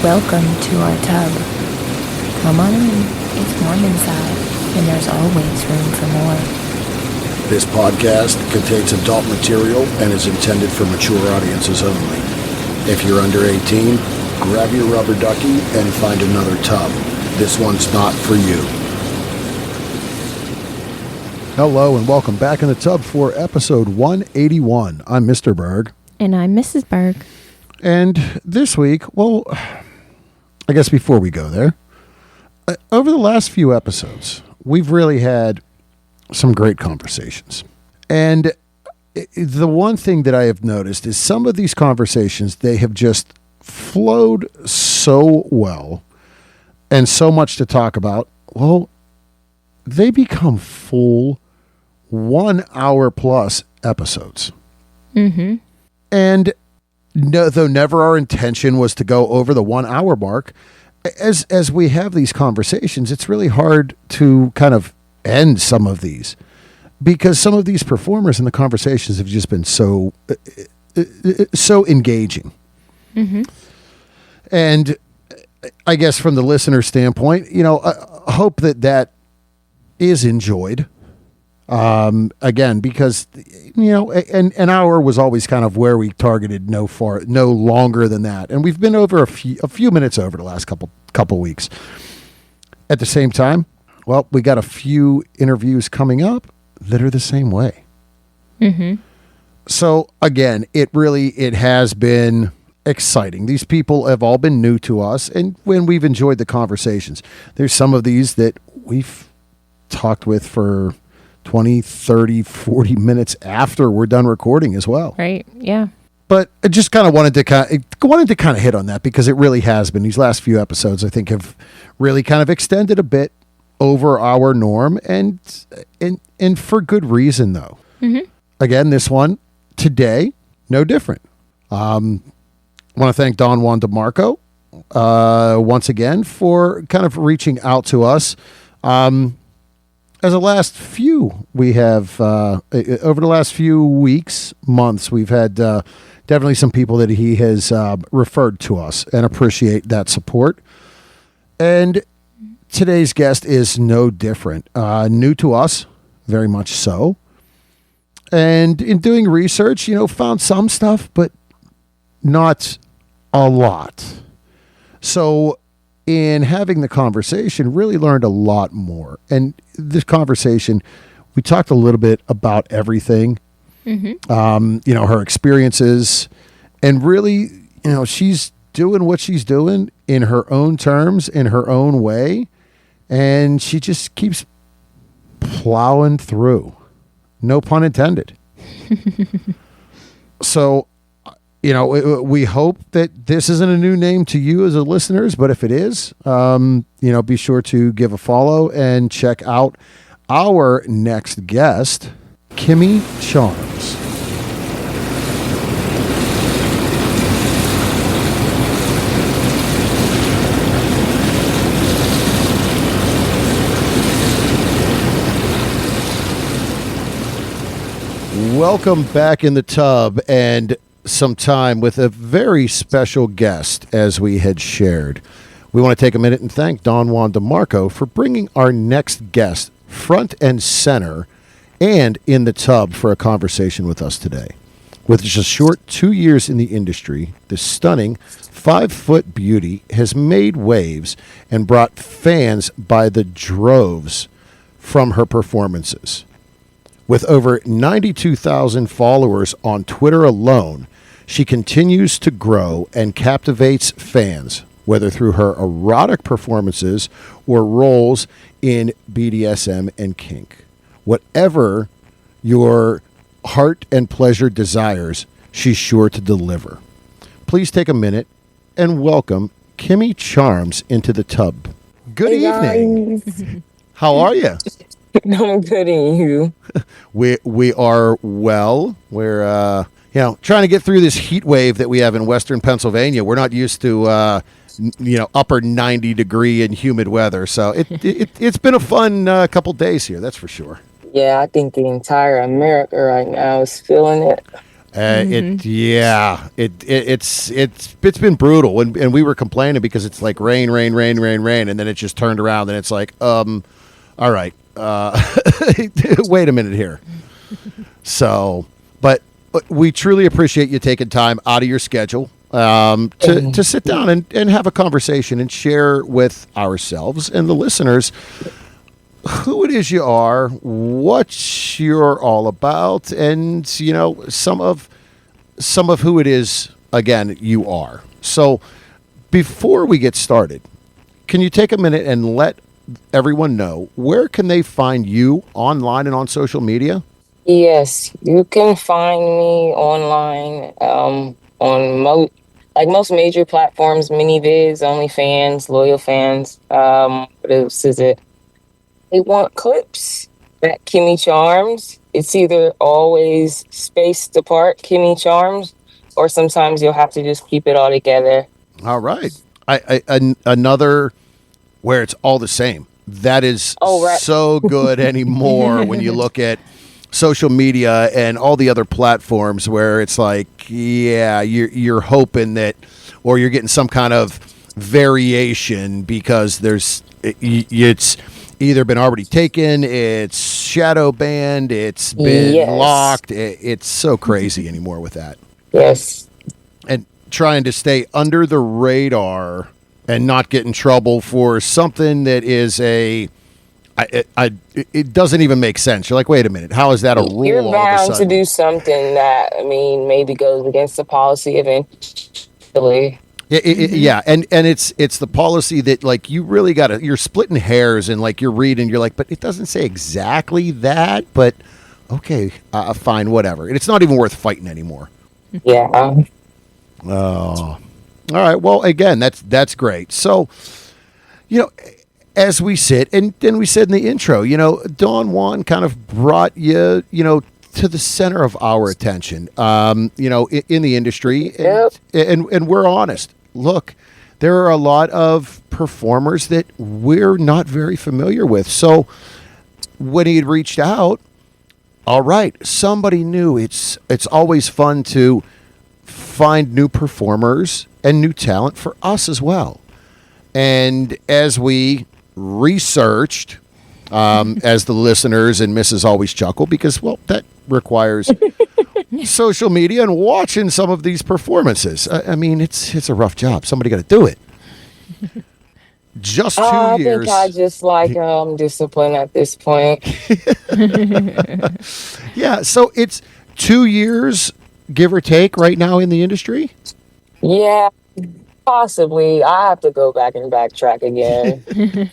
Welcome to our tub. Come on in. It's warm inside, and there's always room for more. This podcast contains adult material and is intended for mature audiences only. If you're under 18, grab your rubber ducky and find another tub. This one's not for you. Hello and welcome back in the tub for episode 181. I'm Mr. Berg. And I'm Mrs. Berg. And this week, well, I guess before we go there, over the last few episodes, we've really had some great conversations. And the one thing that I have noticed is some of these conversations, they have just flowed so well and so much to talk about. Well, they become full 1 hour plus episodes. Mm-hmm. And no, though never our intention was to go over the 1 hour mark, as we have these conversations, it's really hard to kind of end some of these because some of these performers in the conversations have just been so engaging. Mm-hmm. And I guess from the listener standpoint, I hope that is enjoyed. Again, because, an hour was always kind of where we targeted no longer than that. And we've been over a few minutes over the last couple weeks. At the same time, well, we got a few interviews coming up that are the same way. Mm-hmm. So again, it has been exciting. These people have all been new to us, and when we've enjoyed the conversations, there's some of these that we've talked with for 20, 30, 40 minutes after we're done recording as well. Right. Yeah. But I just kind of wanted to kind of hit on that because it really has been. These last few episodes, I think, have really kind of extended a bit over our norm, and for good reason, though. Mm-hmm. Again, this one today, no different. I want to thank Don Juan DeMarco once again for kind of reaching out to us. As the last few, we have over the last few weeks, months, we've had definitely some people that he has referred to us and appreciate that support. And today's guest is no different. New to us, very much so. And in doing research, found some stuff, but not a lot. So in having the conversation, really learned a lot more. And this conversation, we talked a little bit about everything, Mm-hmm. Her experiences, and really, she's doing what she's doing in her own terms, in her own way. And she just keeps plowing through. No pun intended. So, we hope that this isn't a new name to you as a listeners, but if it is, be sure to give a follow and check out our next guest, Kimmy Charms. Welcome back in the tub, and some time with a very special guest, as we had shared. We want to take a minute and thank Don Juan DeMarco for bringing our next guest front and center and in the tub for a conversation with us today. With just a short 2 years in the industry, this stunning 5-foot beauty has made waves and brought fans by the droves from her performances. With over 92,000 followers on Twitter alone, she continues to grow and captivates fans, whether through her erotic performances or roles in BDSM and kink. Whatever your heart and pleasure desires, she's sure to deliver. Please take a minute and welcome Kimmy Charms into the tub. Good evening. Guys. How are you? I'm good, and you? We are well. We're trying to get through this heat wave that we have in Western Pennsylvania. We're not used to upper 90 degree and humid weather, so it's been a fun couple days here. That's for sure. Yeah, I think the entire America right now is feeling it. It's been brutal, and we were complaining because it's like rain, and then it just turned around and it's like, all right, wait a minute here. So, but we truly appreciate you taking time out of your schedule to sit down and have a conversation and share with ourselves and the listeners who it is you are, what you're all about, and some of who it is again you are. So before we get started, can you take a minute and let everyone know where can they find you online and on social media? Yes, you can find me online on most major platforms, ManyVids, OnlyFans, Loyal Fans. What else is it? They want clips at Kimmy Charms. It's either always spaced apart, Kimmy Charms, or sometimes you'll have to just keep it all together. All right. Another where it's all the same. That is so good anymore when you look at social media and all the other platforms where it's like, yeah, you're hoping that, or you're getting some kind of variation because it's either been already taken, it's shadow banned, it's been locked. It's so crazy anymore with that. Yes. And trying to stay under the radar and not get in trouble for something that is it doesn't even make sense. You're like, wait a minute, how is that a rule? You're all of a bound to sudden? do something that, maybe goes against the policy eventually. Yeah, and it's the policy that like you really you're splitting hairs and like you're reading, you're like, but it doesn't say exactly that, but okay, fine, whatever. And it's not even worth fighting anymore. Yeah. Oh, all right. Well, again, that's great. So, as we sit, and then we said in the intro, Don Juan kind of brought you, to the center of our attention, in the industry. And we're honest. Look, there are a lot of performers that we're not very familiar with. So when he had reached out, all right, somebody new. It's always fun to find new performers and new talent for us as well. And as we researched, as the listeners and Mrs. always chuckle because, well, that requires social media and watching some of these performances. It's a rough job. Somebody got to do it. Just 2 years. I think I just like discipline at this point. Yeah, so it's 2 years, give or take, right now in the industry? Yeah, possibly. I have to go back and backtrack again.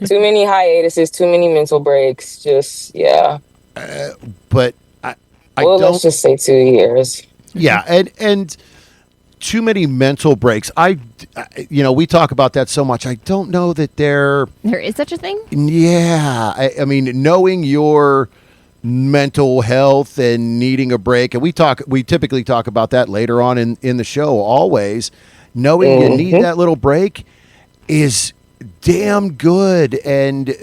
Too many hiatuses, too many mental breaks. Just, yeah. But let's just say 2 years. Yeah, and too many mental breaks. We talk about that so much. I don't know that there is such a thing. Yeah, knowing your mental health and needing a break, and we typically talk about that later on in the show. Always knowing you need that little break is damn good, and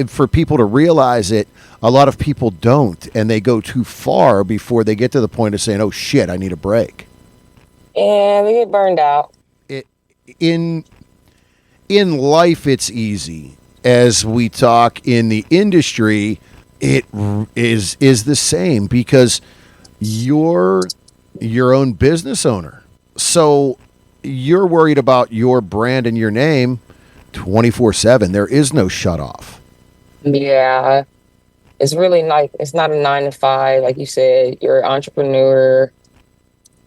for people to realize it. A lot of people don't, and they go too far before they get to the point of saying, "Oh shit, I need a break." And they get burned out. In life, it's easy. As we talk in the industry, it is the same because you're your own business owner, so you're worried about your brand and your name 24/7. There is no shut off. Yeah. It's really nice. It's not a 9 to 5. Like you said, you're an entrepreneur.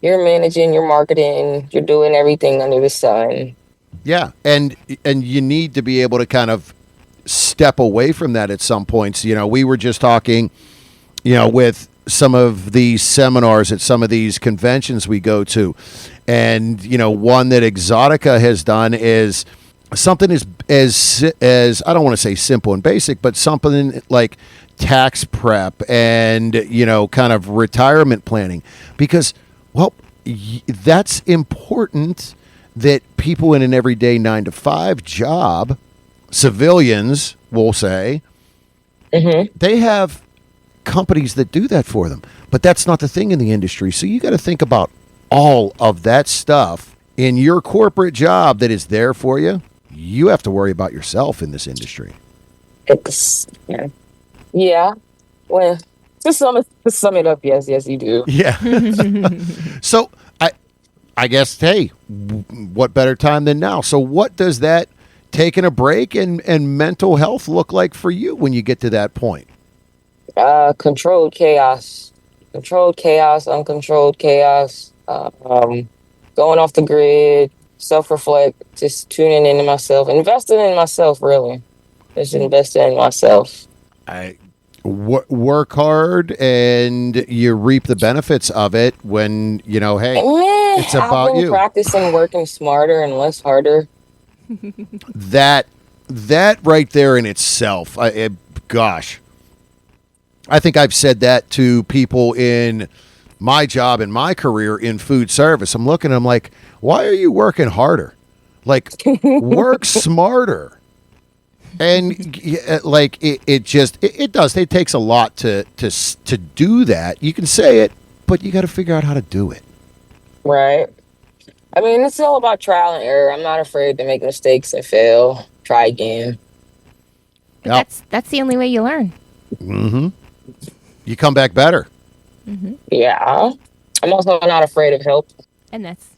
You're managing, you're marketing, you're doing everything under the sun. Yeah. And you need to be able to kind of step away from that at some points. We were just talking, with some of these seminars at some of these conventions we go to. And, one that Exotica has done is something as I don't want to say simple and basic, but something like tax prep and, kind of retirement planning, because, well, that's important that people in an everyday 9 to 5 job, civilians, we'll say, they have companies that do that for them. But that's not the thing in the industry. So you got to think about all of that stuff in your corporate job that is there for you. You have to worry about yourself in this industry. Yeah. Well, to sum it up, yes, you do. Yeah. So I guess, hey, what better time than now? So what does that taking a break and mental health look like for you when you get to that point? Controlled chaos, uncontrolled chaos. Going off the grid, self-reflect, just tuning into myself, investing in myself, really. Just investing in myself. I work hard and you reap the benefits of it when, hey, it's about I've been you. practicing working smarter and less harder. That right there in itself, gosh, I think I've said that to people in my job and my career in food service. I'm looking, I'm like, why are you working harder? Like, work smarter. And like it does. It takes a lot to do that. You can say it, but you got to figure out how to do it. Right. I mean, it's all about trial and error. I'm not afraid to make mistakes and fail. Try again. But Yep. that's the only way you learn. Mm-hmm. You come back better. Mm-hmm. Yeah. I'm also not afraid of help. And that's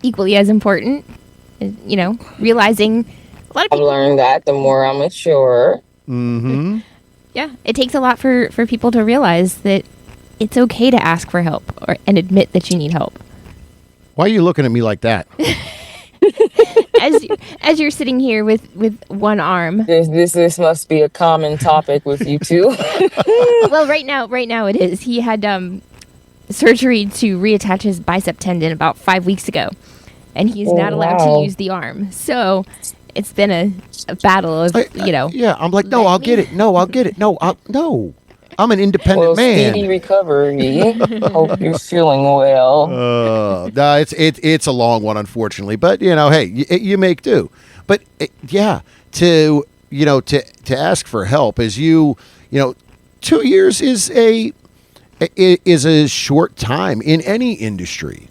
equally as important. Realizing a lot of I've people. learned that the more I mature. Mm-hmm. Yeah, it takes a lot for people to realize that it's okay to ask for help and admit that you need help. Why are you looking at me like that? As you're sitting here with one arm. This must be a common topic with you two. Well, right now it is. He had surgery to reattach his bicep tendon about 5 weeks ago, and he's not allowed to use the arm. So it's been a battle of Yeah, I'm like, no, I'll get it. No, I'll get it. No, no. I'm an independent man. Speedy recovery. Hope you're feeling well. No, it's a long one, unfortunately. But hey, you make do. But to ask for help is 2 years is a short time in any industry.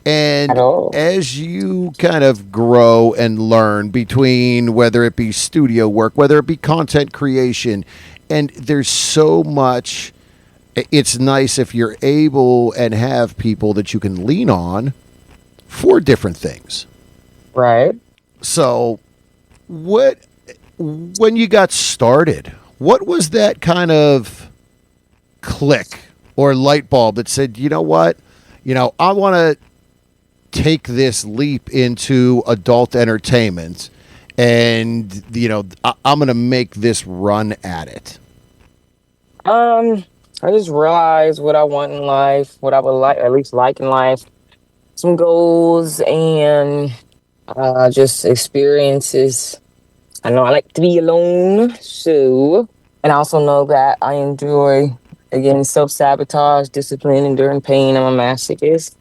And as you kind of grow and learn between whether it be studio work, whether it be content creation, and there's so much, it's nice if you're able and have people that you can lean on for different things. Right. So when you got started, what was that kind of click or light bulb that said, you know what, I want to take this leap into adult entertainment and I'm going to make this run at it? I just realized what I want in life, what I would at least like in life, some goals and just experiences. I know I like to be alone, and I also know that I enjoy, again, self-sabotage, discipline, enduring pain. I'm a masochist.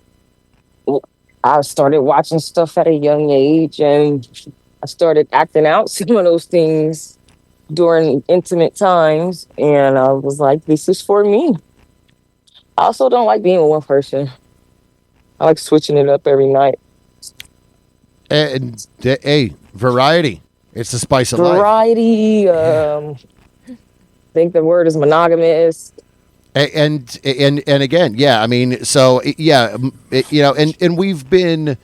I started watching stuff at a young age, and I started acting out some of those things during intimate times, and I was like, this is for me. I also don't like being with one person. I like switching it up every night. And variety. It's the spice of life. Variety. I think the word is monogamous. And again, yeah. I mean, so yeah, and we've been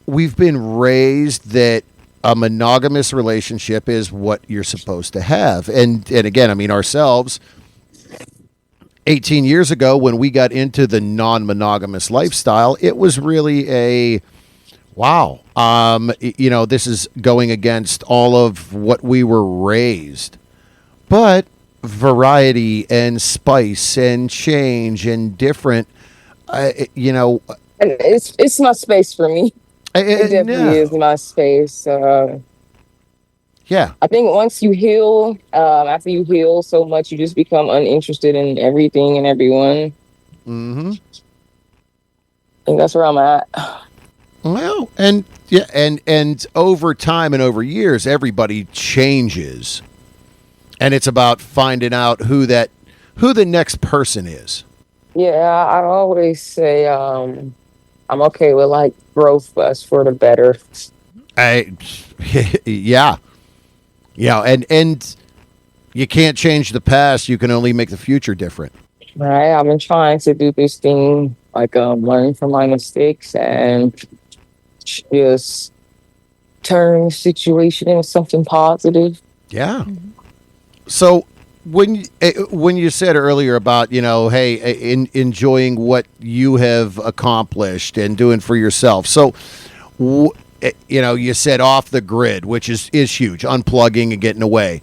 raised that a monogamous relationship is what you're supposed to have, and again, I mean, ourselves. 18 years ago, when we got into the non-monogamous lifestyle, it was really a wow. This is going against all of what we were raised, but variety and spice and change and different, And it's my space for me. It definitely is my space. Yeah. I think once you heal, after you heal so much, you just become uninterested in everything and everyone. Mm-hmm. I think that's where I'm at. Well, and over time and over years, everybody changes, and it's about finding out who who the next person is. Yeah, I always say I'm okay with like growth, but for the better. I, yeah, yeah, and you can't change the past. You can only make the future different. Right? I've been trying to do this thing, like learn from my mistakes and just turn the situation into something positive. Yeah. So when you said earlier about hey, enjoying what you have accomplished and doing for yourself, so you said off the grid, which is huge, unplugging and getting away.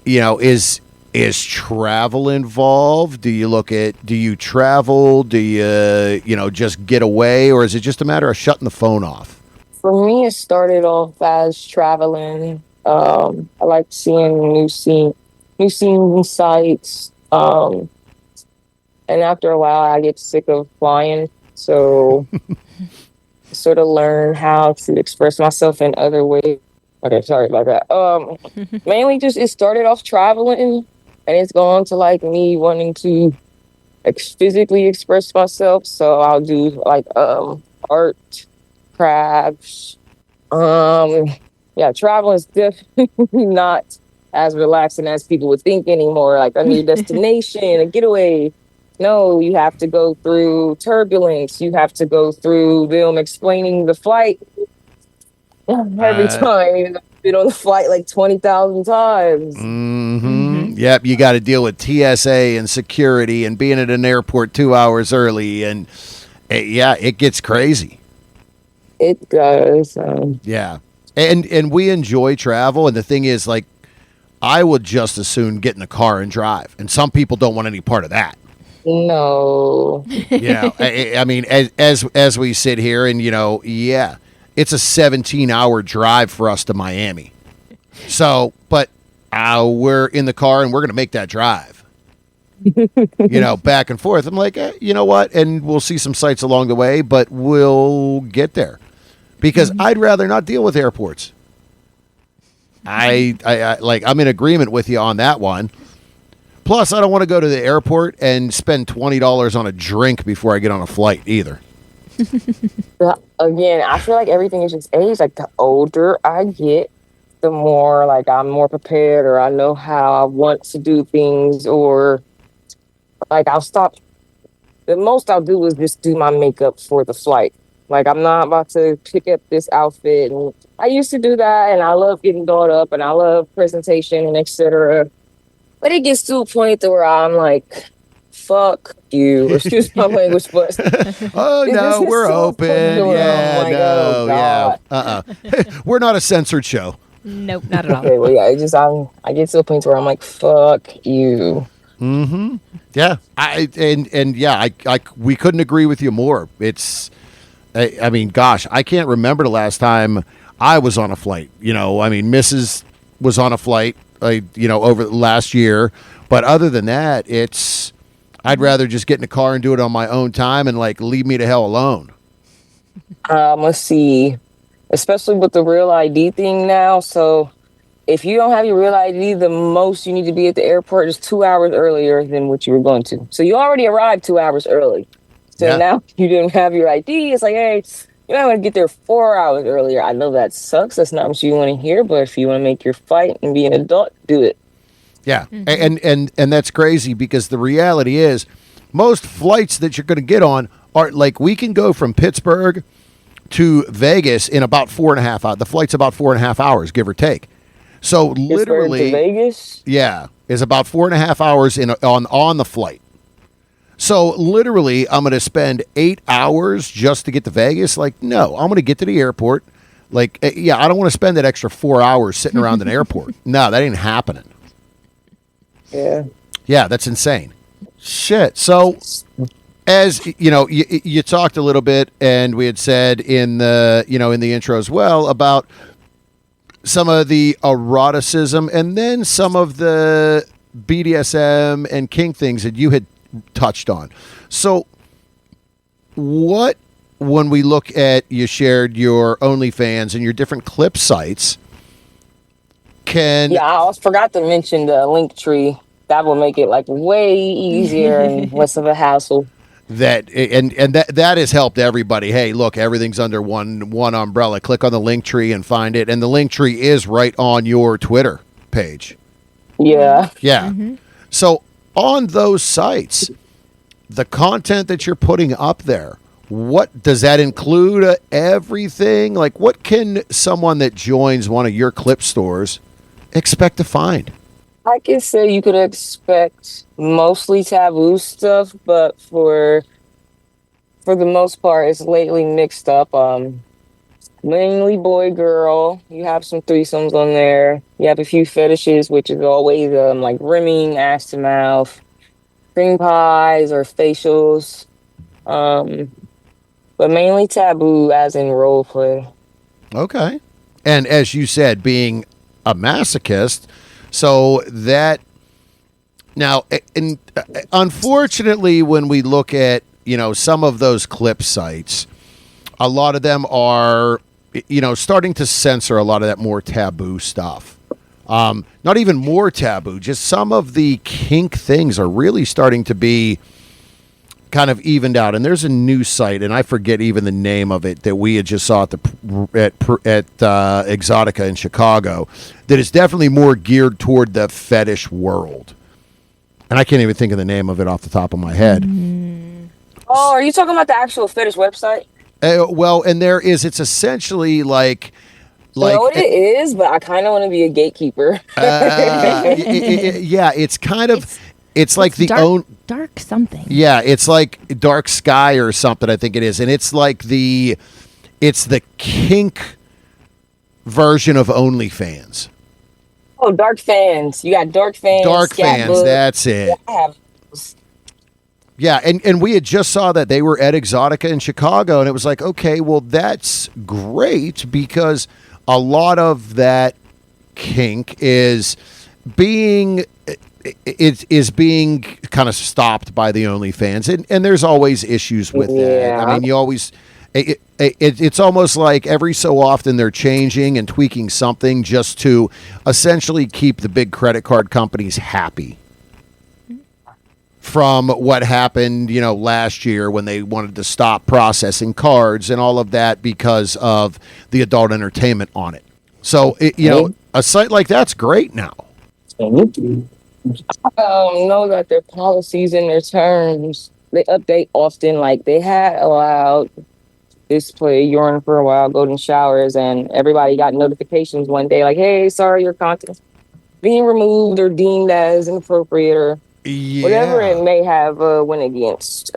Is travel involved? Do you travel? Do you just get away, or is it just a matter of shutting the phone off? For me, it started off as traveling. I like seeing new scenes and sights. And after a while, I get sick of flying, so sort of learn how to express myself in other ways. Okay, sorry about that. Mainly just it started off traveling, and it's gone to like me wanting to physically express myself. So I'll do like art, crafts. Um, yeah, travel is definitely not as relaxing as people would think anymore. Like I need a destination, a getaway. No, you have to go through turbulence. You have to go through them explaining the flight every Uh, time. Even though I've been on the flight like 20,000 times. Yep, you got to deal with TSA and security and being at an airport 2 hours early, and yeah, it gets crazy. It does. Yeah, and we enjoy travel, and the thing is, like, I would just as soon get in a car and drive, and some people don't want any part of that. No. Yeah, I mean, as we sit here, and yeah, it's a 17-hour drive for us to Miami. So, but we're in the car and we're going to make that drive. Back and forth. I'm like, you know what? And we'll see some sights along the way, but we'll get there because I'd rather not deal with airports. I like, I'm in agreement with you on that one. Plus, I don't want to go to the airport and spend $20 on a drink before I get on a flight either. But again, I feel like everything is just age. Like the older I get, the more like I'm more prepared, or I know how I want to do things, or like I'll stop. The most I'll do is just do my makeup for the flight. Like I'm not about to pick up this outfit, and I used to do that, and I love getting dolled up, and I love presentation and etc. But it gets to a point to where I'm like, fuck you. Excuse my language, but oh no, we're open. Yeah, like, no, oh, God. yeah. We're not a censored show. Nope, not at all. Okay, well, yeah, I get to a point where I'm like, fuck you. Yeah, we couldn't agree with you more. It's, I mean, gosh, I can't remember the last time I was on a flight. I mean, Mrs. was on a flight, over the last year. But other than that, I'd rather just get in the car and do it on my own time and like leave me to hell alone. Let's see, especially with the real ID thing now. So if you don't have your real ID, the most you need to be at the airport is 2 hours earlier than what you were going to. So you already arrived 2 hours early. So now you didn't have your ID. It's like, hey, you might want to get there 4 hours earlier. I know that sucks. That's not what you want to hear. But if you want to make your flight and be an adult, do it. Yeah, and that's crazy because the reality is most flights that you're going to get on are like we can go from Pittsburgh to Vegas in about 4.5 hours. The flight's about 4.5 hours, give or take. So literally, Pittsburgh to Vegas? Yeah, is about 4.5 hours on the flight. So literally, I'm going to spend 8 hours just to get to Vegas. Like, no, I'm going to get to the airport. Like, yeah, I don't want to spend that extra 4 hours sitting around an airport. No, that ain't happening. Yeah. Yeah, that's insane. Shit. So, as you talked a little bit, and we had said in the intro as well about some of the eroticism, and then some of the BDSM and kink things that you had touched on. So, when we look at, you shared your OnlyFans and your different clip sites. Yeah, I also forgot to mention the link tree. that will make it like way easier and less of a hassle. That has helped everybody. Hey, look, everything's under one umbrella. Click on the link tree and find it, and the link tree is right on your Twitter page. Yeah. Yeah. So on those sites, the content that you're putting up there, what does that include? Everything? Like, what can someone that joins one of your clip stores expect to find? I can say you could expect mostly taboo stuff, but for the most part, it's lately mixed up. Mainly boy girl. You have some threesomes on there. You have a few fetishes, which is always like rimming, ass to mouth, cream pies, or facials. Um, but mainly taboo, as in role play. Okay. And as you said, being a masochist, so that now, and unfortunately, when we look at some of those clip sites, a lot of them are starting to censor a lot of that more taboo stuff. Not even more taboo, just some of the kink things are really starting to be kind of evened out. And there's a new site, and I forget even the name of it, that we had just saw at Exotica in Chicago, that is definitely more geared toward the fetish world. And I can't even think of the name of it off the top of my head. Oh, are you talking about the actual fetish website? Well, and it's essentially like I know what it is, but I kind of want to be a gatekeeper. Yeah, it's kind of it's like the dark something. Yeah, it's like Dark Sky or something, I think it is, and it's like it's the kink version of OnlyFans. Oh, Dark Fans. You got Dark Fans. Dark Fans, that's it. Yeah, and we had just saw that they were at Exotica in Chicago, and it was like, okay, well, that's great, because a lot of that kink is being kind of stopped by the OnlyFans, and there's always issues with that. I mean, you always it's almost like every so often they're changing and tweaking something just to essentially keep the big credit card companies happy from what happened, last year when they wanted to stop processing cards and all of that because of the adult entertainment on it. So, a site like that's great now. Know that their policies and their terms, they update often. Like, they had allowed display urine for a while, golden showers, and everybody got notifications one day like, hey, sorry, your content's being removed or deemed as inappropriate, or whatever it may have went against.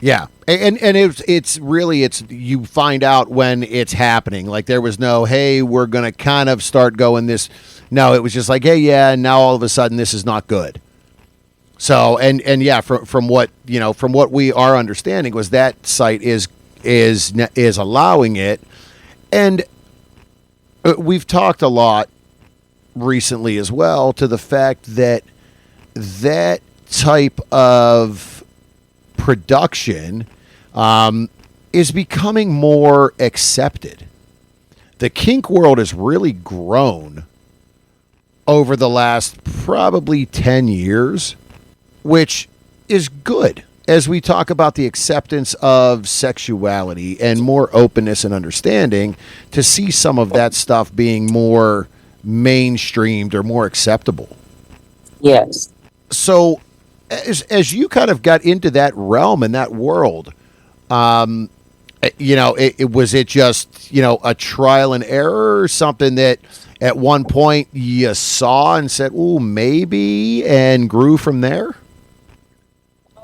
Yeah, and it's really you find out when it's happening. Like, there was no, hey, we're gonna kind of start going this. No, it was just like, hey, yeah, now all of a sudden this is not good. So and yeah, from what we are understanding was that site is allowing it, and we've talked a lot recently as well to the fact that type of production is becoming more accepted. The kink world has really grown over the last probably 10 years, which is good as we talk about the acceptance of sexuality and more openness and understanding, to see some of that stuff being more mainstreamed or more acceptable. Yes. So as you kind of got into that realm and that world, was it just, a trial and error, or something that at one point you saw and said, ooh, maybe, and grew from there?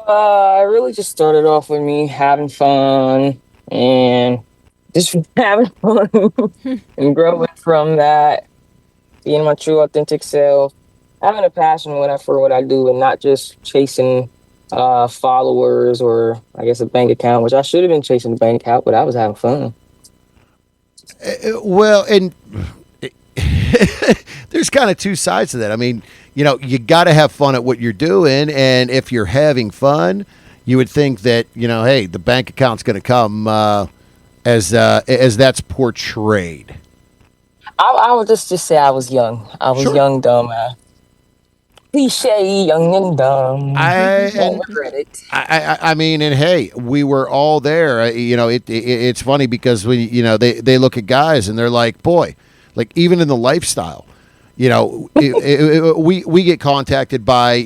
I really just started off with me having fun and just having fun and growing from that, being my true authentic self, having a passion for what I do, and not just chasing followers or, I guess, a bank account, which I should have been chasing a bank account, but I was having fun. Well, and there's kind of two sides to that. I mean, you got to have fun at what you're doing, and if you're having fun, you would think that, hey, the bank account's going to come as that's portrayed. I would just say I was young. I was young, dumb. cliche, young and dumb. I Won't and regret it. I mean, and hey, we were all there. It's funny because they look at guys and they're like, boy, like even in the lifestyle, we get contacted by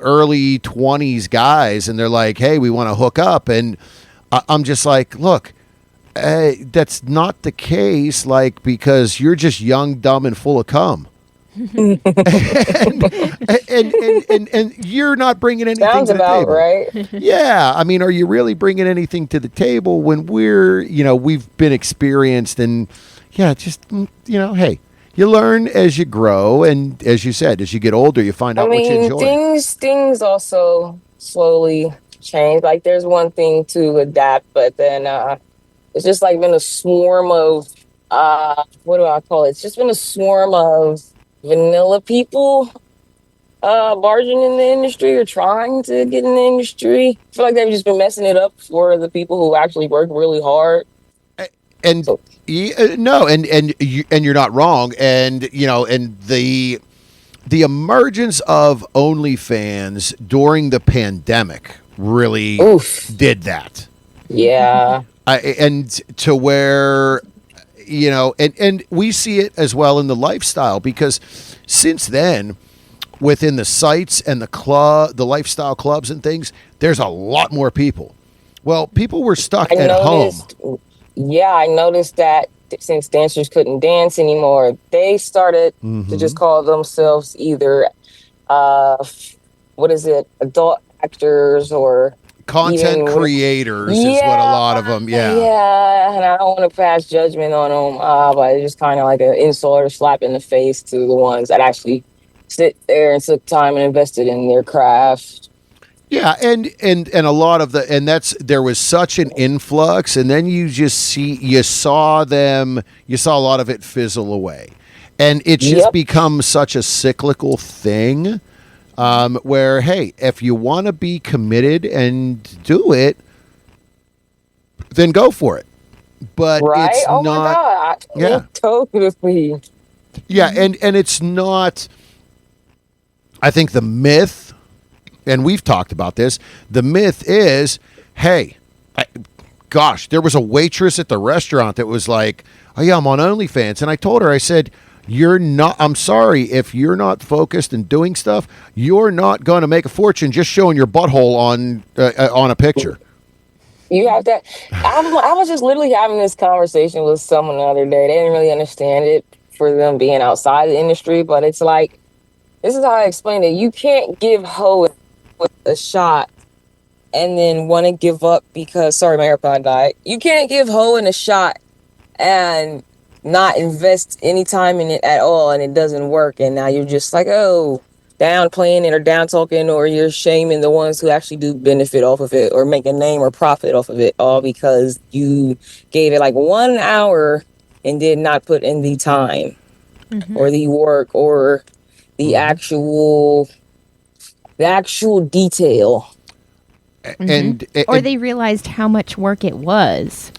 early 20s guys and they're like, hey, we want to hook up, and I'm just like, look. That's not the case, like, because you're just young, dumb, and full of cum. And you're not bringing anything Sounds to the about table. right. Yeah, I mean, are you really bringing anything to the table when we've been experienced, and yeah, just hey, you learn as you grow, and as you said, as you get older, you find I out what you mean, enjoy. things also slowly change. Like there's one thing to adapt, but then it's just like been a swarm of what do I call it? It's just been a swarm of vanilla people barging in the industry or trying to get in the industry. I feel like they've just been messing it up for the people who actually work really hard. And So no, and you're not wrong, and and the emergence of OnlyFans during the pandemic really oof. did that. Yeah. And to where and we see it as well in the lifestyle, because since then, within the sites and the lifestyle clubs and things, there's a lot more people. Well, people were stuck I at home. noticed yeah, I noticed that since dancers couldn't dance anymore, they started to just call themselves either what is it, adult actors or Content even creators is what a yeah, lot of them. Yeah. yeah, and I don't want to pass judgment on them, but it's just kind of like an insult or slap in the face to the ones that actually sit there and took time and invested in their craft. Yeah, and a lot of there was such an influx, and then you saw a lot of it fizzle away, and it's just Yep, become such a cyclical thing, where hey, if you want to be committed and do it, then go for it. But right. it's Oh my not. God, Yeah, totally. yeah, and it's not. I think the myth, and we've talked about this, the myth is, hey, gosh, there was a waitress at the restaurant that was like, oh yeah, I'm on OnlyFans. And I told her, I said, you're not, I'm sorry, if you're not focused and doing stuff, you're not going to make a fortune just showing your butthole on a picture. You have that. I was just literally having this conversation with someone the other day. They didn't really understand it for them being outside the industry, but it's like, this is how I explain it. You can't give hoe a shot and then want to give up because, sorry, my AirPod died. You can't give hoe a shot and not invest any time in it at all, and it doesn't work. And now you're just like, oh, downplaying it or down talking, or you're shaming the ones who actually do benefit off of it or make a name or profit off of it, all because you gave it like 1 hour and did not put in the time or the work or the actual detail. Or they realized how much work it was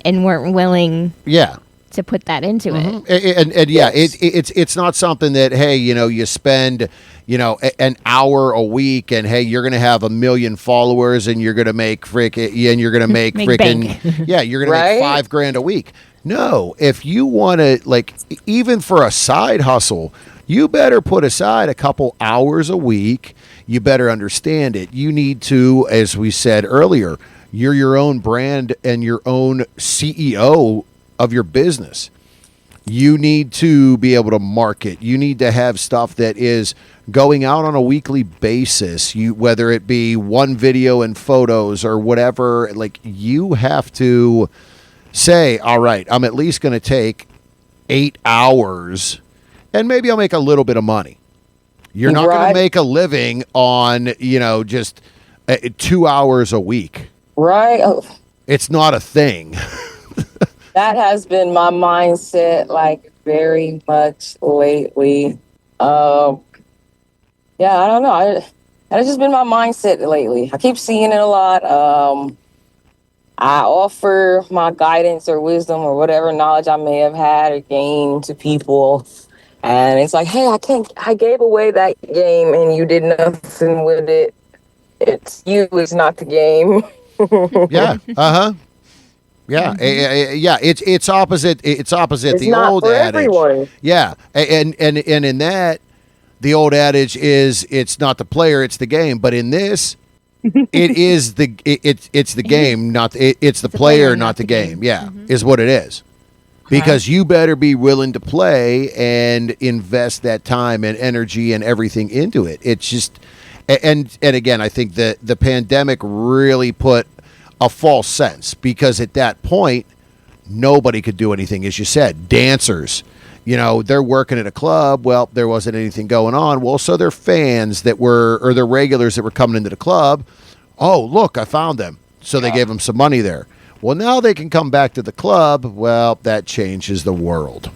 and weren't willing yeah. to put that into it. And yeah, it's not something that, hey, you spend an hour a week, and hey, you're gonna have 1 million followers, and you're gonna make Make bank. yeah, you're gonna Right? make $5,000 a week. No, if you want to, like, even for a side hustle, you better put aside a couple hours a week. You better understand it. You need to, as we said earlier, you're your own brand and your own CEO of your business. You need to be able to market. You need to have stuff that is going out on a weekly basis. Whether it be one video and photos or whatever, like, you have to say, all right, I'm at least going to take 8 hours and maybe I'll make a little bit of money. You're not going to Right. make a living on, just 2 hours a week. Right? Oh, It's not a thing. that has been my mindset like very much lately. Um, yeah, I don't know. That has just been my mindset lately. I keep seeing it a lot. I offer my guidance or wisdom or whatever knowledge I may have had or gained to people And it's like, hey, I gave away that game and you did nothing with it. It's you, it's not the game. Yeah. Uh-huh. Yeah, yeah. It's opposite. It's opposite It's the not old for adage. everyone. Yeah, and in that, the old adage is it's not the player, it's the game. But in this, it's the game, it's the player, not the game. Yeah, is what it is. Because you better be willing to play and invest that time and energy and everything into it. It's just, and again, I think that the pandemic really put a false sense, because at that point nobody could do anything. As you said, dancers, they're working at a club. Well, there wasn't anything going on. Well, so their fans that were, or their regulars that were coming into the club, oh, look, I found them. So they gave them some money there. Well, now they can come back to the club. Well, that changes the world.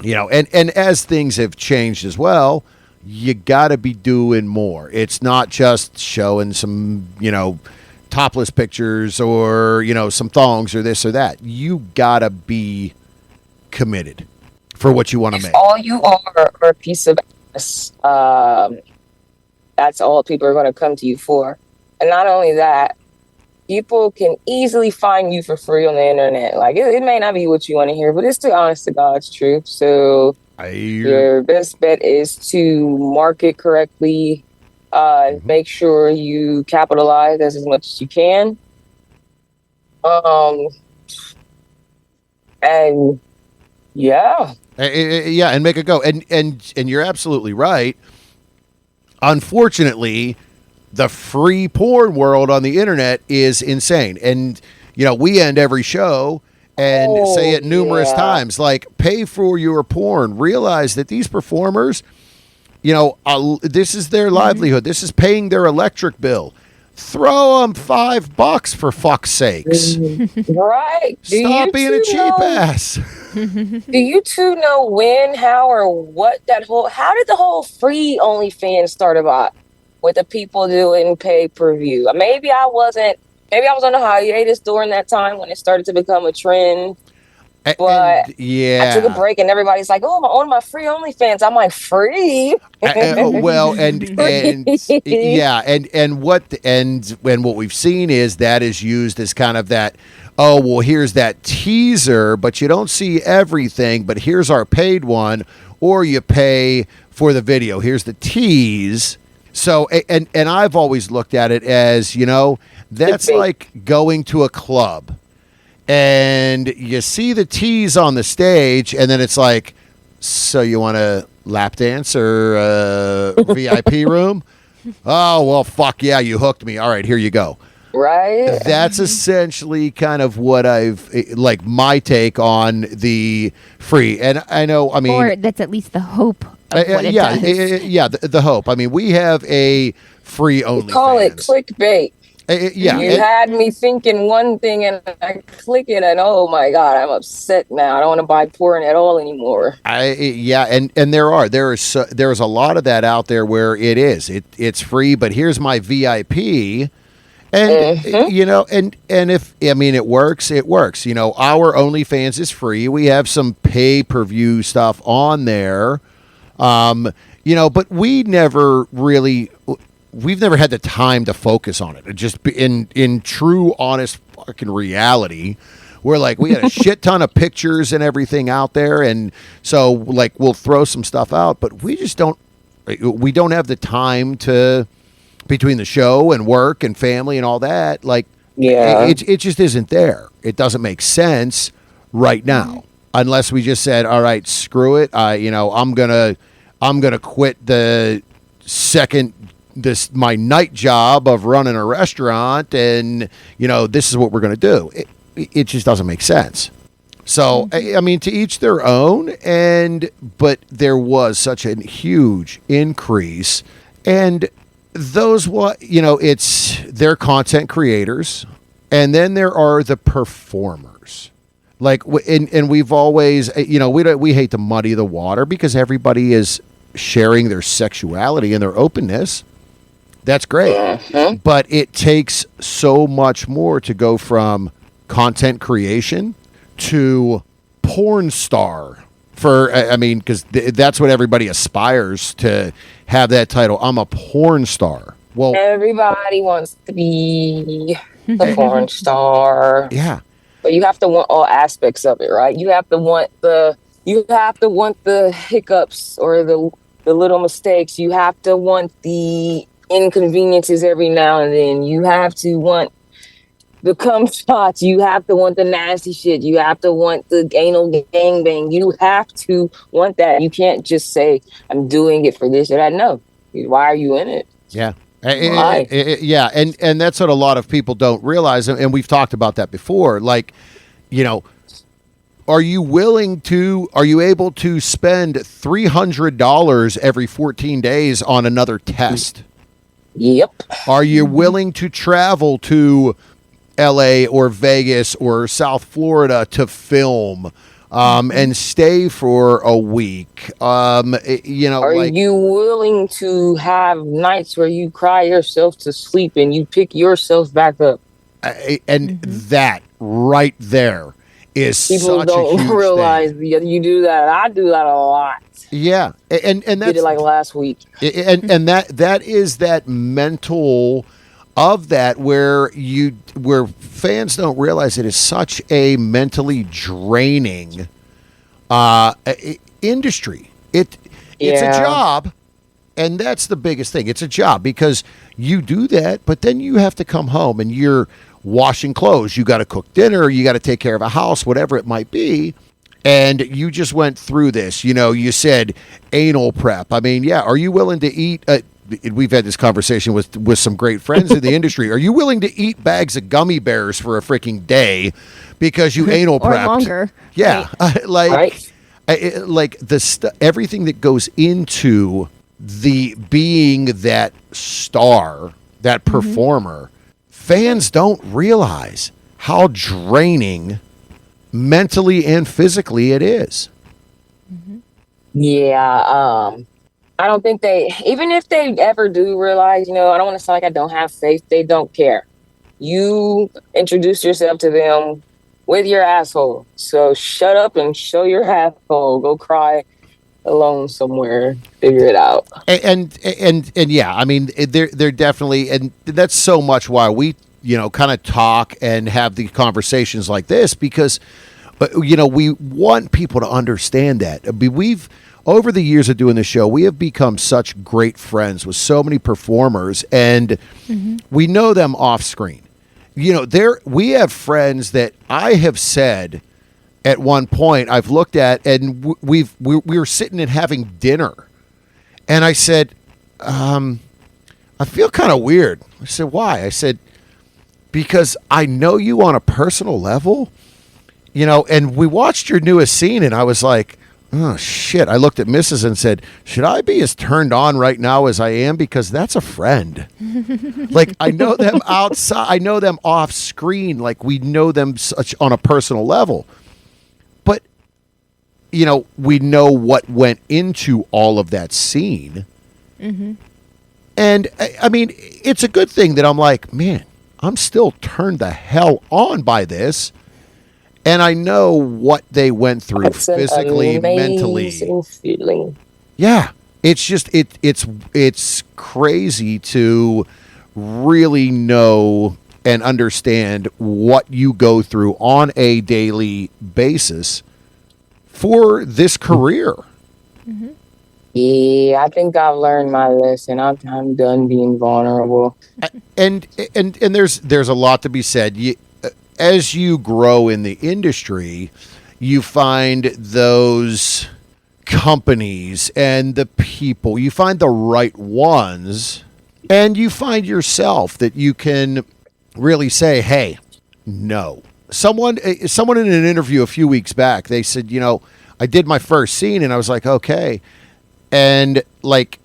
And as things have changed as well, you got to be doing more. It's not just showing some, topless pictures or, some thongs or this or that. You got to be committed for what you want to make. All you are a piece of ass. That's all people are going to come to you for. And not only that, people can easily find you for free on the internet. Like, it may not be what you want to hear, but it's the honest to God's truth. So your best bet is to market correctly. Make sure you capitalize as much as you can. And yeah. Yeah, and make it go. And you're absolutely right. Unfortunately, the free porn world on the internet is insane. And, we end every show and say it numerous times, like, pay for your porn. Realize that these performers, this is their livelihood. This is paying their electric bill. Throw them $5 for fuck's sakes. Right. Stop being a cheap ass. Do you two know when, how, or what how did the whole free OnlyFans start about? With the people doing pay-per-view. Maybe I was on a hiatus during that time when it started to become a trend. But I took a break and everybody's like, oh, I'm on my free OnlyFans. I'm like, free? Well, and yeah, and what we've seen is that is used as kind of that, oh, well, here's that teaser, but you don't see everything, but here's our paid one, or you pay for the video. Here's the tease. So, and I've always looked at it as, that's like going to a club and you see the tease on the stage and then it's like, so you want a lap dance or a VIP room? Oh, well, fuck yeah, you hooked me. All right, here you go. Right. That's essentially kind of what like my take on the free. And I know, or that's at least the hope. The hope. We have a free OnlyFans. Call it clickbait. You had me thinking one thing and I click it and oh my God, I'm upset now. I don't want to buy porn at all anymore. And there's a lot of that out there where it's free, but here's my VIP. And and if it works, it works. Our OnlyFans is free. We have some pay-per-view stuff on there. But we've never had the time to focus on it. Just in true, honest fucking reality, where like we had a shit ton of pictures and everything out there, and so like we'll throw some stuff out, but we don't have the time to, between the show and work and family and all that. Like, it just isn't there. It doesn't make sense right now. Unless we just said, all right, screw it. I'm gonna quit the second my night job of running a restaurant, and this is what we're gonna do. It just doesn't make sense. So to each their own. But there was such a huge increase, and those they're content creators, and then there are the performers. Like, and we've always, we hate to muddy the water because everybody is sharing their sexuality and their openness. That's great. Mm-hmm. But it takes so much more to go from content creation to porn star I mean, because that's what everybody aspires to have that title. I'm a porn star. Well, Everybody wants to be the porn star, yeah. but you have to want all aspects of it, right? You have to want the hiccups or the little mistakes. You have to want the inconveniences every now and then. You have to want the cum shots. You have to want the nasty shit. You have to want the anal gangbang. You have to want that. You can't just say, I'm doing it for this or that. No. Why are you in it? Yeah. Why? Yeah, and that's what a lot of people don't realize, and we've talked about that before. Like, you know, are you able to spend $300 every 14 days on another test? Yep. Are you willing to travel to LA or Vegas or South Florida to film and stay for a week? Are you willing to have nights where you cry yourself to sleep and you pick yourself back up? That right there is People such don't a huge realize thing. you do that. I do that a lot. Yeah, and that's Did it like last week. and that is that mental of that where fans don't realize it is such a mentally draining industry. It's a job, and that's the biggest thing. It's a job because you do that, but then you have to come home and you're washing clothes. You got to cook dinner. You got to take care of a house, whatever it might be. And you just went through this. You know, you said anal prep. I mean, yeah. Are you willing to eat? We've had this conversation with some great friends in the industry. Are you willing to eat bags of gummy bears for a freaking day because you anal prepped? Or longer. Yeah, Right. Everything that goes into the being that star, that performer. Fans don't realize how draining mentally and physically it is. Yeah. I don't think even if they ever do realize, I don't want to sound like I don't have faith. They don't care. You introduce yourself to them with your asshole. So shut up and show your asshole. Go cry alone somewhere. Figure it out. And yeah, I mean, they're definitely, and that's so much why we, kind of talk and have the conversations like this, because, we want people to understand that. I mean, we've, over the years of doing the show, we have become such great friends with so many performers, and we know them off screen. We have friends that I have said at one point I've looked at, and we were sitting and having dinner, and I said, I feel kind of weird. I said, why? I said, because I know you on a personal level, and we watched your newest scene, and I was like, oh, shit. I looked at Mrs. and said, should I be as turned on right now as I am? Because that's a friend. Like, I know them outside. I know them off screen. Like, we know them such on a personal level. But, we know what went into all of that scene. And, I mean, it's a good thing that I'm like, man, I'm still turned the hell on by this. And I know what they went through physically, mentally. Feeling. Yeah, it's just it's crazy to really know and understand what you go through on a daily basis for this career. Yeah, I think I've learned my lesson. I'm done being vulnerable. And there's a lot to be said. As you grow in the industry, you find those companies and the people, you find the right ones, and you find yourself that you can really say, hey, no. Someone in an interview a few weeks back, they said, I did my first scene, and I was like, okay. And like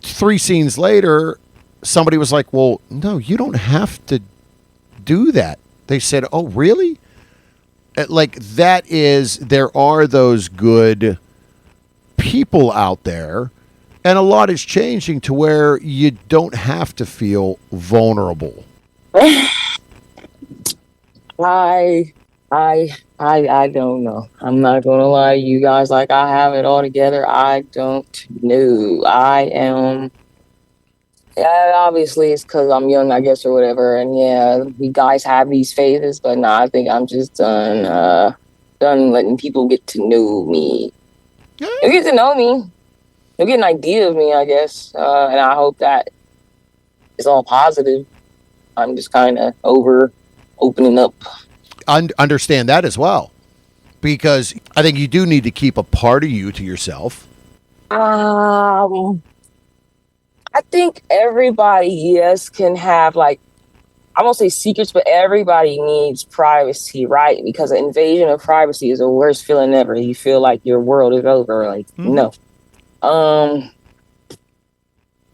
3 scenes later, somebody was like, well, no, you don't have to do that. They said, oh, really? Like, there are those good people out there, and a lot is changing to where you don't have to feel vulnerable. I I don't know. I'm not gonna lie to you guys. Like I have it all together. I don't know. I am. Yeah, obviously it's because I'm young, I guess, or whatever. And yeah, we guys have these phases, but nah, I think I'm just done. Done letting people get to know me. They get to know me. They get an idea of me, I guess. And I hope that it's all positive. I'm just kind of over opening up. Understand that as well, because I think you do need to keep a part of you to yourself. I think everybody, yes, can have like I won't say secrets, but everybody needs privacy, right? Because an invasion of privacy is the worst feeling ever. You feel like your world is over. Like, no. Um,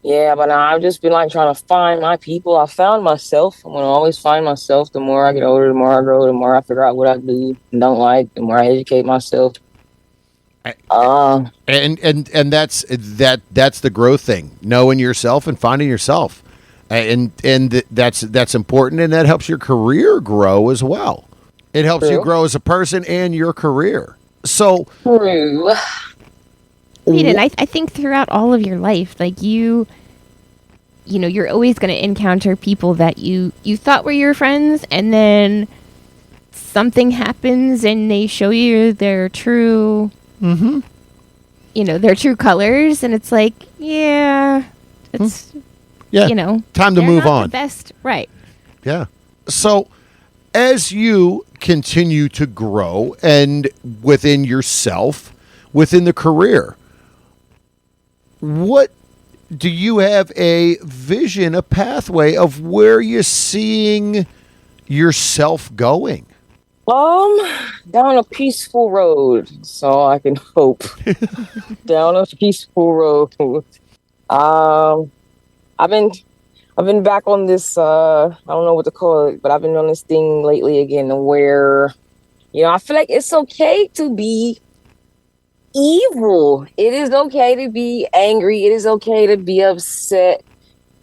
yeah, but I've just been like trying to find my people. I found myself. I'm gonna always find myself. The more I get older, the more I grow, the more I figure out what I do and don't like, the more I educate myself. And that's the growth thing, knowing yourself and finding yourself, and that's important, and that helps your career grow as well. It helps you True. grow as a person and your career. So True. Right, and I think throughout all of your life, like you know, you're always going to encounter people that you thought were your friends, and then something happens and they show you their true, you know, their true colors, and it's like, yeah, it's, yeah, you know, time to they're move not on. The best, right? Yeah. So as you continue to grow and within yourself, within the career, what do you have a vision, a pathway of where you're seeing yourself going? Down a peaceful road. So I can hope. Down a peaceful road. Um, I've been I've been back on this I don't know what to call it, but I've been on this thing lately again where I feel like it's okay to be evil. It is okay to be angry. It is okay to be upset.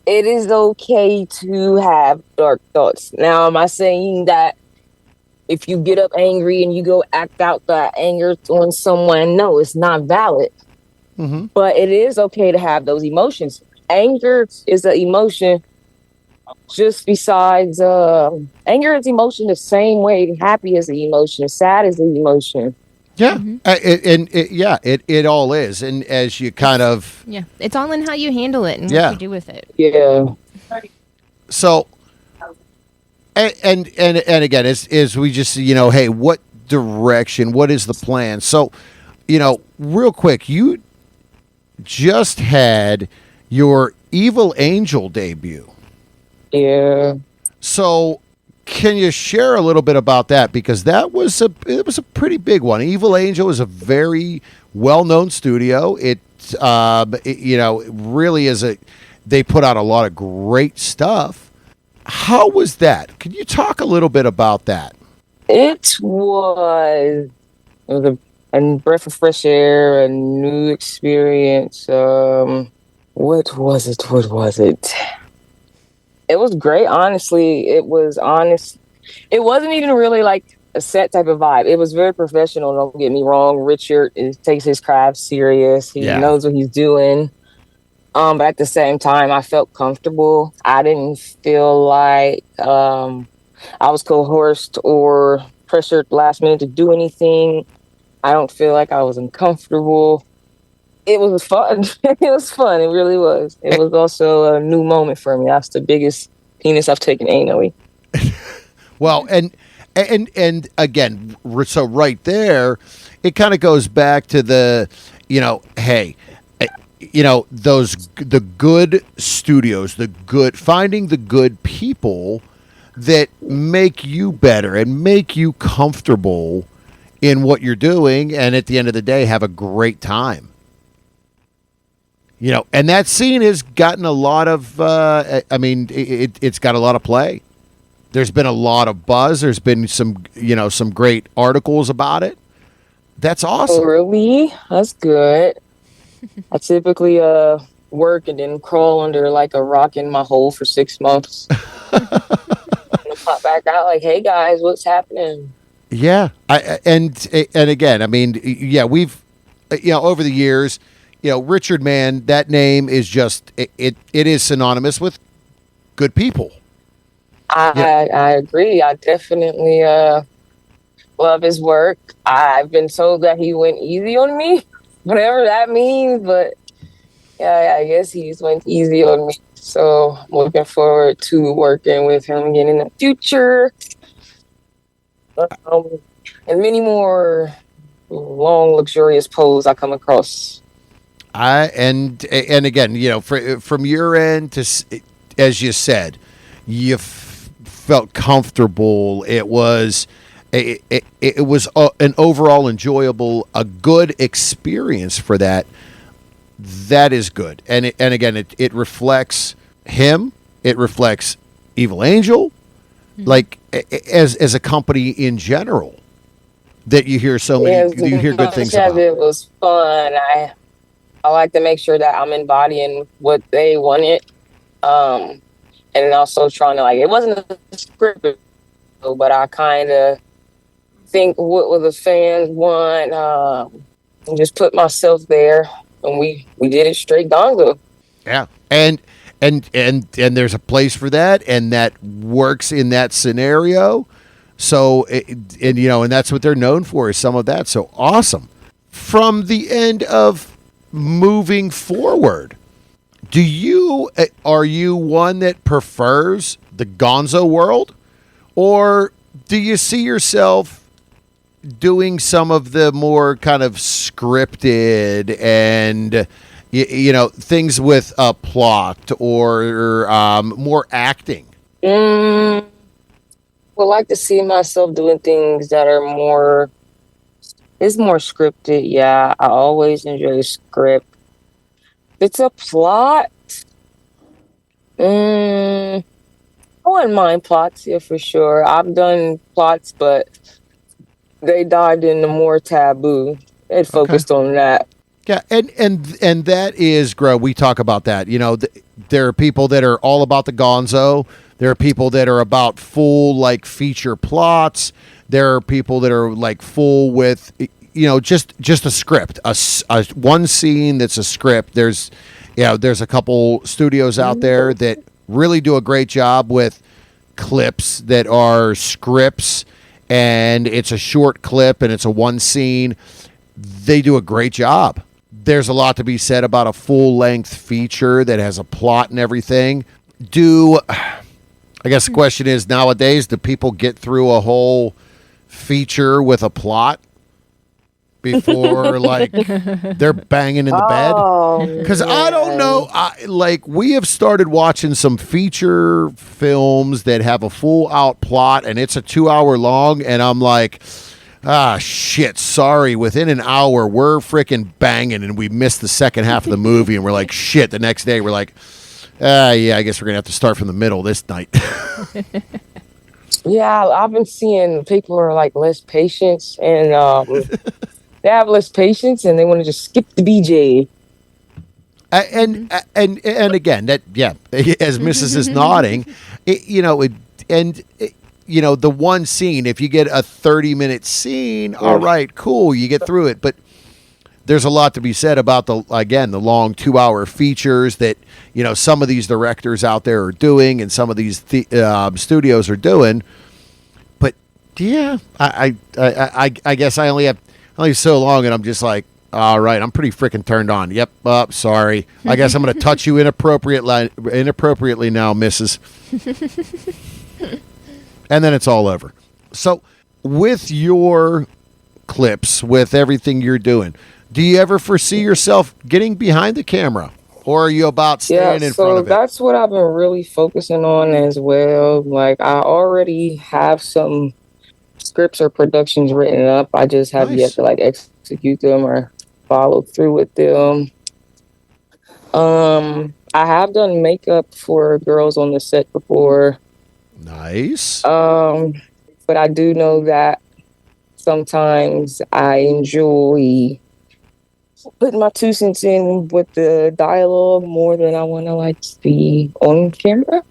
It is okay to have dark thoughts. Now, am I saying that if you get up angry and you go act out that anger on someone? No, it's not valid. But it is okay to have those emotions. Anger is an emotion just besides anger is emotion the same way happy is the emotion, sad is the emotion. Yeah, it all is, and as you kind of Yeah, it's all in how you handle it and Yeah. what you do with it. Yeah. so and again, is we just hey, what direction? What is the plan? So real quick, you just had your Evil Angel debut. Yeah. So can you share a little bit about that, because it was a pretty big one. Evil Angel is a very well-known studio. It really is they put out a lot of great stuff. How was that? Can you talk a little bit about that? It was a breath of fresh air, a new experience. What was it? What was it? It was great, honestly. It was honest. It wasn't even really like a set type of vibe. It was very professional, don't get me wrong. Richard takes his craft serious. He Yeah. knows what he's doing. But at the same time, I felt comfortable. I didn't feel like I was coerced or pressured last minute to do anything. I don't feel like I was uncomfortable. It was fun. It was fun. It really was. It was also a new moment for me. That's the biggest penis I've taken anally. Well, and again, so right there, it kind of goes back to the, hey, the good studios, finding the good people that make you better and make you comfortable in what you're doing, and at the end of the day, have a great time. And that scene has gotten a lot of, it's got a lot of play. There's been a lot of buzz. There's been some great articles about it. That's awesome. Oh, really? That's good. I typically work and then crawl under like a rock in my hole for 6 months. And pop back out like, hey guys, what's happening? Yeah, and again, I mean, yeah, we've over the years, Richard Mann. That name is just it is synonymous with good people. Yeah, I agree. I definitely love his work. I've been told that he went easy on me, whatever that means, but yeah, I guess he's went easy on me. So I'm looking forward to working with him again in the future. Um, and many more long, luxurious poses I come across. And again, from your end as you said, you felt comfortable. It was an overall enjoyable, a good experience for that. That is good, and again, it reflects him. It reflects Evil Angel, like as a company in general. That you hear As you hear good much things as about. it was fun, I like to make sure that I'm embodying what they wanted. Um, and also trying to like it wasn't a script, but I kind of think what will the fans want, and just put myself there, and we did it straight gonzo. Yeah, and there's a place for that, and that works in that scenario. So, and that's what they're known for is some of that. So awesome. From the end of moving forward, are you one that prefers the Gonzo world, or do you see yourself doing some of the more kind of scripted and things with a plot or more acting? Mm, would like to see myself doing things that are more. It's more scripted. Yeah, I always enjoy script. It's a plot. Mm, I wouldn't mind plots, yeah, for sure. I've done plots, but they dived into more taboo. It Okay. focused on that. Yeah, and that is grow. We talk about that. There are people that are all about the Gonzo. There are people that are about full like feature plots. There are people that are like full with just a script, a one scene that's a script. There's a couple studios out there that really do a great job with clips that are scripts, and it's a short clip and it's a one scene. They do a great job. There's a lot to be said about a full length feature that has a plot and everything. I guess the question is nowadays, do people get through a whole feature with a plot before like they're banging in the bed? Oh Because I don't man. know. We have started watching some feature films that have a full out plot and it's a 2 hour long. And I'm like, shit, sorry. Within an hour, we're freaking banging and we missed the second half of the movie. And we're like, shit, the next day we're like, yeah, I guess we're going to have to start from the middle this night. Yeah, I've been seeing people are like less patience and they have less patience and they want to just skip the BJ. And again, that, yeah, as Mrs. is nodding, the one scene, if you get a 30-minute scene, all right, cool, you get through it. But there's a lot to be said about the long 2 hour features that, some of these directors out there are doing and some of these studios are doing. But yeah, I guess I only have so long, and I'm just like, all right, I'm pretty freaking turned on. Yep, sorry. I guess I'm going to touch you inappropriately now, Mrs. And then it's all over. So, with your clips, with everything you're doing, do you ever foresee yourself getting behind the camera, or are you about staying in front So of it? that's what I've been really focusing on as well. Like I already have some scripts or productions written up. I just have yet Nice. to like execute them or follow through with them. I have done makeup for girls on the set before. Nice. Um, but I do know that sometimes I enjoy putting my 2 cents in with the dialogue more than I want to like be on camera.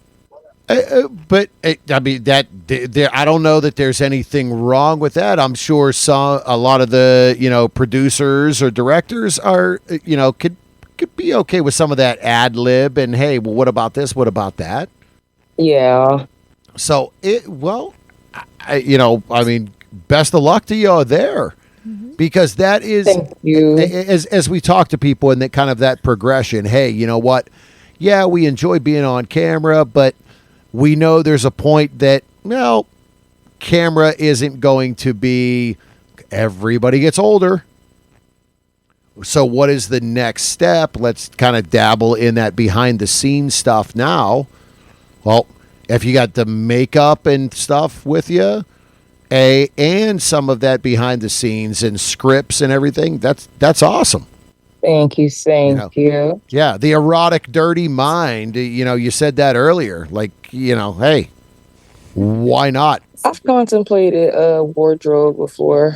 But I mean I don't know that there's anything wrong with that. I'm sure a lot of the producers or directors are could be okay with some of that ad lib and hey, well, what about this? What about that? Yeah. So I mean, best of luck to you there, because that is Thank you. as we talk to people and that kind of that progression. Hey, you know what? Yeah, we enjoy being on camera, but we know there's a point that camera isn't going to be. Everybody gets older. So what is the next step? Let's kind of dabble in that behind the scenes stuff now. Well, if you got the makeup and stuff with you, and some of that behind the scenes and scripts and everything, that's awesome. Thank you. Thank you. Yeah, the erotic dirty mind, you said that earlier. Like, hey, why not? I've contemplated a wardrobe before.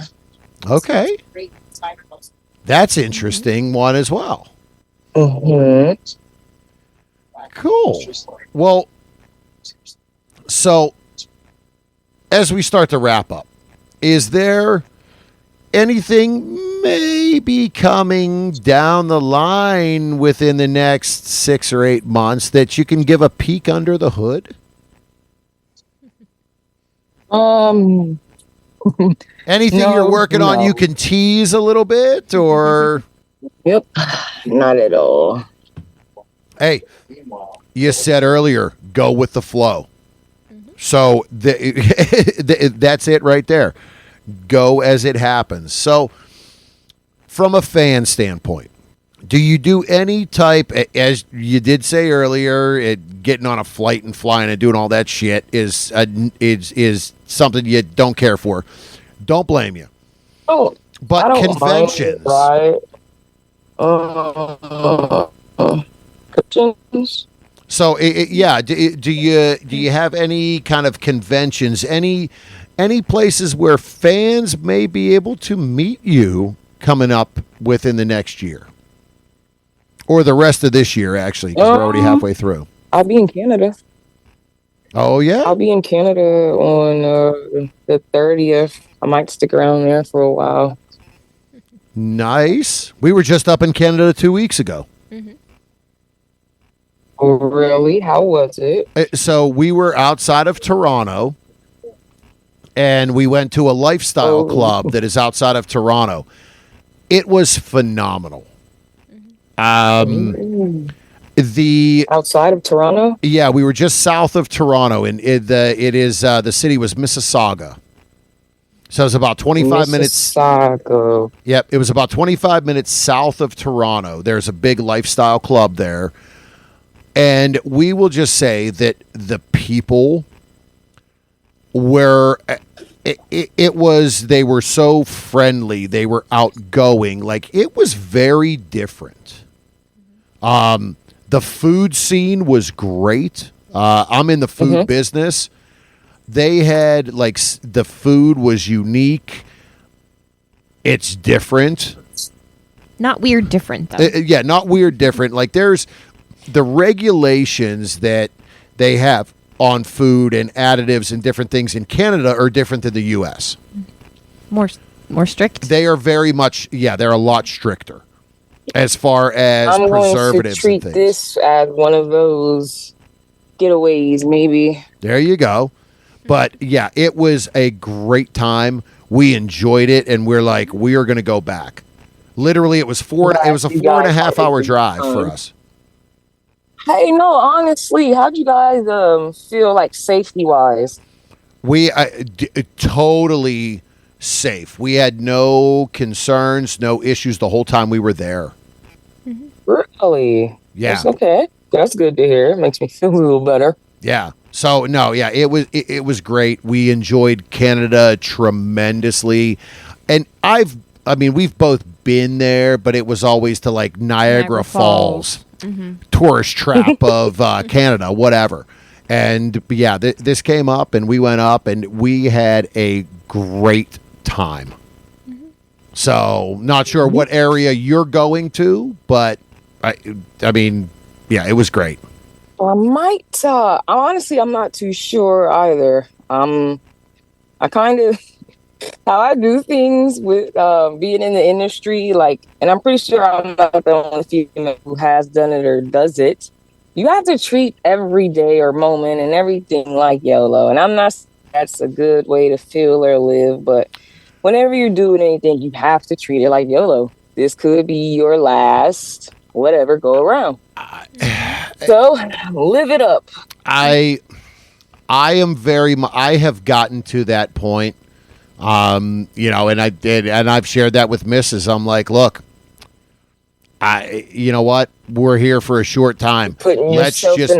Okay. That's interesting one as well. Mm-hmm. Cool. Well, so as we start to wrap up, is there anything maybe coming down the line within the next 6 or 8 months that you can give a peek under the hood? Anything you're working on you can tease a little bit, or? Yep, not at all. Hey, you said earlier, go with the flow. So that's it right there. Go as it happens. So from a fan standpoint, do you do any type, as you did say earlier, getting on a flight and flying and doing all that shit is something you don't care for? Don't blame you. Oh, but conventions, right? Conventions. So yeah, do you have any kind of conventions, any places where fans may be able to meet you coming up within the next year? Or the rest of this year, actually, because we're already halfway through. I'll be in Canada. Oh, yeah? I'll be in Canada on the 30th. I might stick around there for a while. Nice. We were just up in Canada 2 weeks ago. Mm-hmm. Oh, really? How was it? So we were outside of Toronto, and we went to a lifestyle club that is outside of Toronto. It was phenomenal. The outside of Toronto? Yeah, we were just south of Toronto, and the city was Mississauga. So it was about 25 minutes. Mississauga. Yep, it was about 25 minutes south of Toronto. There's a big lifestyle club there. And we will just say that the people were they were so friendly, they were outgoing, like it was very different. The food scene was great. I'm in the food business. They had the food was unique. It's different. Not weird different though. Yeah, not weird different. Like there's the regulations that they have on food and additives and different things in Canada are different than the U.S. More strict? They are very much, they're a lot stricter as far as preservatives. I'm going to treat this as one of those getaways, maybe. There you go. But yeah, it was a great time. We enjoyed it, and we're like, we are going to go back. Literally, it was a 4.5 hour drive for us. Hey, no, honestly, how'd you guys feel like safety wise? We totally safe. We had no concerns, no issues the whole time we were there. Really? Yeah. That's okay. That's good to hear. It makes me feel a little better. Yeah. So no, yeah, it was great. We enjoyed Canada tremendously, and we've both been there, but it was always to like Niagara Falls. Tourist trap of Canada, whatever. And yeah, this came up, and we went up, and we had a great time. So, not sure what area you're going to, but I mean, yeah, it was great. I might. Honestly, I'm not too sure either. I kind of how I do things with being in the industry, like, and I'm pretty sure I'm not the only female who has done it or does it. You have to treat every day or moment and everything like YOLO. And I'm not saying that's a good way to feel or live, but whenever you're doing anything, you have to treat it like YOLO. This could be your last, whatever, go around. So live it up. I am I have gotten to that point. And I did, and I've shared that with Mrs. I'm like, look, you know what? We're here for a short time. Let's just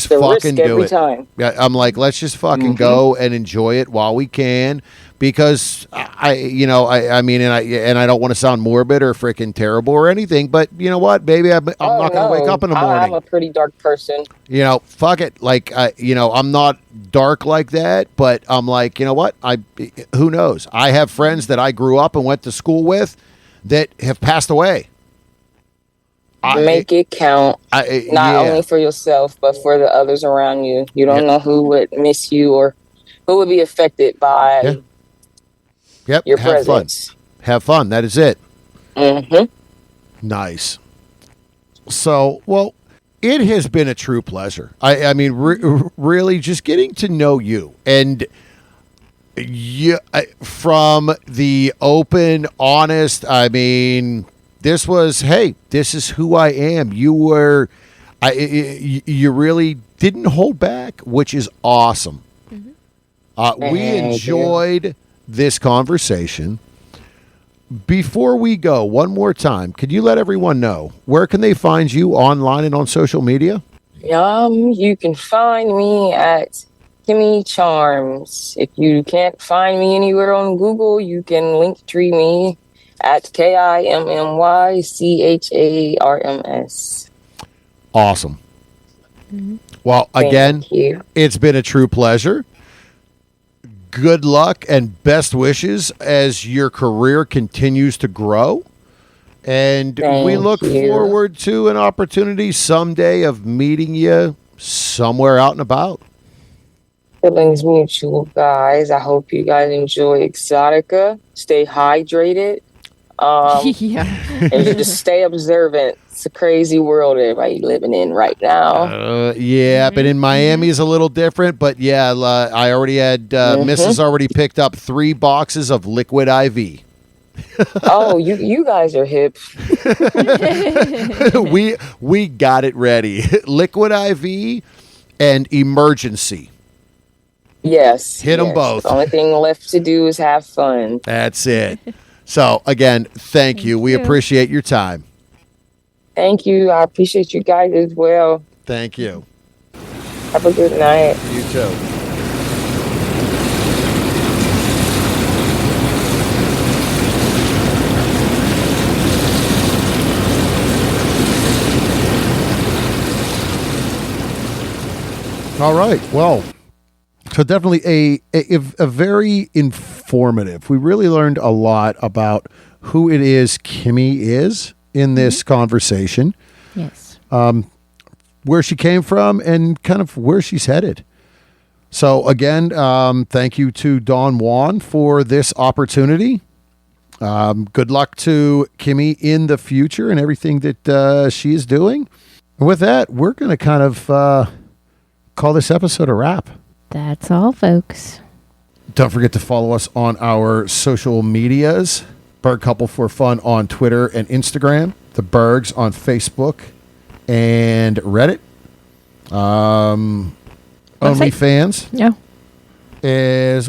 fucking do it. Time. I'm like, let's just fucking go and enjoy it while we can, because I mean, and I don't want to sound morbid or freaking terrible or anything, but you know what, baby, I'm not going to wake up in the morning. I'm a pretty dark person. Fuck it. Like, I'm not dark like that, but I'm like, you know what? Who knows? I have friends that I grew up and went to school with that have passed away. Make it count. Not only for yourself, but for the others around you. You don't know who would miss you or who would be affected by your presence. Have fun. That is it. Mm-hmm. Nice. So, well, it has been a true pleasure. I mean, really just getting to know you. And from the open, honest, I mean, this was, hey, this is who I am. You really didn't hold back, which is awesome. Mm-hmm. We enjoyed this conversation. Before we go, one more time, could you let everyone know where can they find you online and on social media? You can find me at Kimmy Charms. If you can't find me anywhere on Google, you can link tree me at KIMMYCHARMS. Awesome. Mm-hmm. Well, again, it's been a true pleasure. Good luck and best wishes as your career continues to grow. And we look forward to an opportunity someday of meeting you somewhere out and about. Feelings mutual, guys. I hope you guys enjoy Exotica. Stay hydrated. And just stay observant. It's a crazy world everybody living in right now. But in Miami is a little different. But I already had Mrs. already picked up 3 boxes of liquid IV. Oh, you guys are hip. we got it ready. Liquid IV and emergency. Yes. Hit them both. The only thing left to do is have fun. That's it. So, again, thank you. We appreciate your time. Thank you. I appreciate you guys as well. Thank you. Have a good night. You too. All right. Well, so definitely a very informative. We really learned a lot about who it is Kimmy is in this conversation. Yes. Where she came from and kind of where she's headed. So again, thank you to Don Juan for this opportunity. Good luck to Kimmy in the future and everything that she is doing. And with that, we're going to kind of call this episode a wrap. That's all, folks. Don't forget to follow us on our social medias. Berg Couple for Fun on Twitter and Instagram. The Bergs on Facebook and Reddit. OnlyFans. Yeah.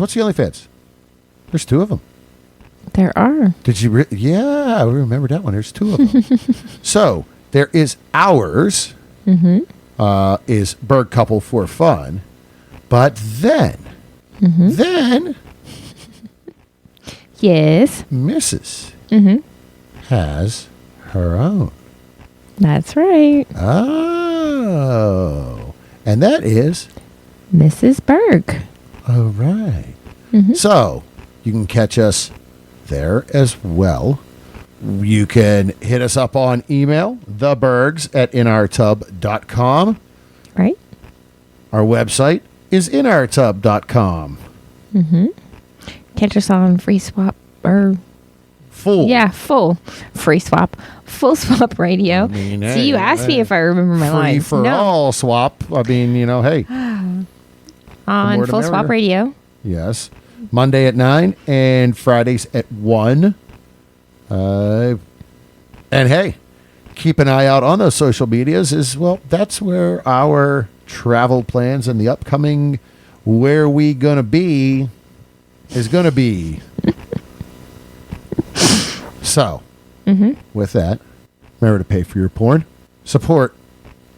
What's the OnlyFans? There's 2 of them. There are. Did you? Yeah, I remember that one. There's 2 of them. So there is ours. Mm-hmm. Is Berg Couple for Fun. But then, yes, Mrs. has her own. That's right. Oh, and that is Mrs. Berg. All right. So you can catch us there as well. You can hit us up on email, thebergs@inrtub.com. Right. Our website is inourtub.com. Catch us on Free Swap or Full. full Free Swap, Full Swap Radio. I mean, See, hey, you asked me if I remember my Free lines. for all swap. I mean, hey. On more the Full Swap merrier. Radio. Yes. Monday at 9 and Fridays at 1. And hey, keep an eye out on those social medias that's where our travel plans and the upcoming where we gonna be is gonna be. So, with that, remember to pay for your porn. Support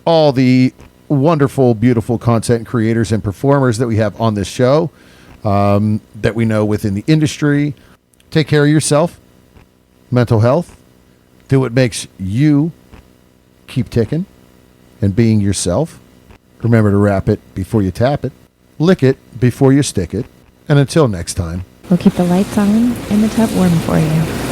all the wonderful, beautiful content creators and performers that we have on this show, that we know within the industry. Take care of yourself. Mental health. Do what makes you keep ticking and being yourself. Remember to wrap it before you tap it. Lick it before you stick it. And until next time. We'll keep the lights on and the tub warm for you.